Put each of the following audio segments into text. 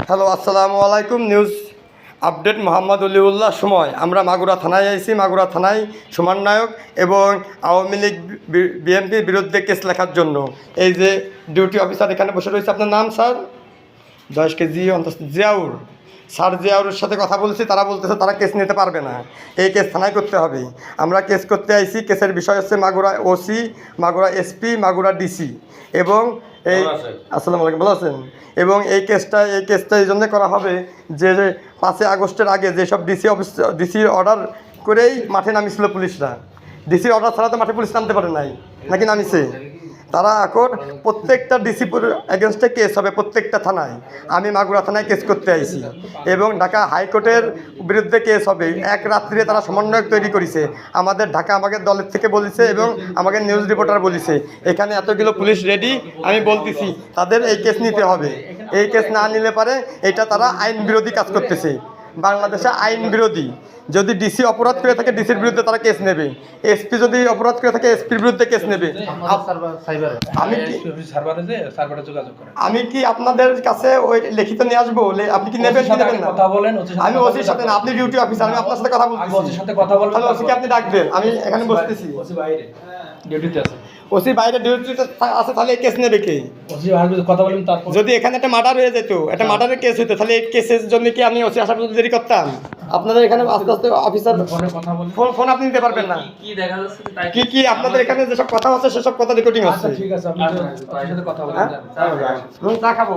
Hello, আসসালামু আলাইকুম। News update Mohammad Waliullah. সময় আমরা মাগুরা থানায় আইছি। মাগুরা থানায় সমন্বয়ক এবং আওয়ামী লীগ বিএনপির বিরুদ্ধে কেস লেখার জন্য এই যে ডিউটি অফিসার এখানে বসে রয়েছে। আপনার নাম স্যার? 10 KG Ziaur sir. জিয়াউরের সাথে কথা বলছি, তারা বলতেছে তারা কেস নিতে পারবে না, এই কেস থানায় করতে হবে। আমরা কেস করতে আইছি। কেসের বিষয় হচ্ছে Magura OC, Magura SP, Magura DC এবং এই আসসালামু আলাইকুম, ভালো আছেন? এবং এই কেসটা এই জন্য করা হবে যে 5 আগস্টের আগে যেসব ডিসির অর্ডার করেই মাঠে নামিয়েছিল পুলিশরা। ডিসির অর্ডার ছাড়া তো মাঠে পুলিশ নামতে পারে নাই, নাকি নামিছে? তারা এখন প্রত্যেকটা ডিসিপুর এগেনস্টে কেস হবে প্রত্যেকটা থানায়। আমি মাগুরা থানায় কেস করতে আইছি এবং ঢাকা হাইকোর্টের বিরুদ্ধে কেস হবে। এক রাত্রিরে তারা সমন্বয়ক তৈরি করেছে। আমাদের দলের থেকে বলেছে এবং আমাদের নিউজ রিপোর্টার বলেছে এখানে এতগুলো পুলিশ রেডি। আমি বলতেছি তাদের এই কেস নিতে হবে। এই কেস না নিলে পারে এটা তারা আইন বিরোধী কাজ করতেছে। বাংলাদেশে আইন বিরোধী। যদি ডিসি অপরাধ করে থাকে ডিসির বিরুদ্ধে তারা কেস নেবে, এসপি যদি অপরাধ করে থাকে এসপির বিরুদ্ধে কেস নেবে। আমি কি আপনাদের কাছে ওই লিখিত নিয়ে আসবো? আপনি কি নেবেন কি নেবেন না? আমি ওসির সাথে না, আপনি ডিউটি অফিসার, আমি আপনার সাথে কথা বলতেছি। তাহলে ওসিকে আপনি ডাকবেন, আমি এখানে বসতেছি। ওসি বাইরে ডিউটিতে আছে, তাহলে এই কেস নেবে কে? যদি এখানে একটা মার্ডার হয়ে যেত, একটা মার্ডারের কেস হতো, তাহলে এই কেসের জন্য কি আমি ওসি আসার পর্যন্ত দেরি করতাম? আপনাদের এখানে আস্তে আস্তে অফিসার ফোন আপনি নিতে পারবেন না। কি আপনাদের এখানে যেসব কথা হচ্ছে সেসব কথা রেকর্ডিং হচ্ছে। চা খাবো।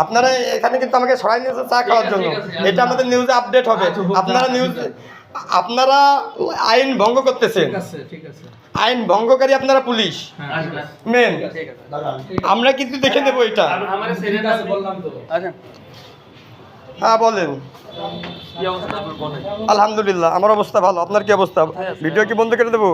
আপনারা এখানে কিন্তু আমাকে সরাই নিয়েছে চা খাওয়ার জন্য। এটা আমাদের নিউজে আপডেট হবে। আপনারা আইন ভঙ্গ করতেছেন। আইন ভঙ্গকারী আপনারা পুলিশ মেন। আমরা কিন্তু দেখে নেবো এটা। হ্যাঁ বলেন। আলহামদুলিল্লাহ, আমার অবস্থা ভালো। আপনার কি অবস্থা? ভিডিও কি বন্ধ করে দেবো?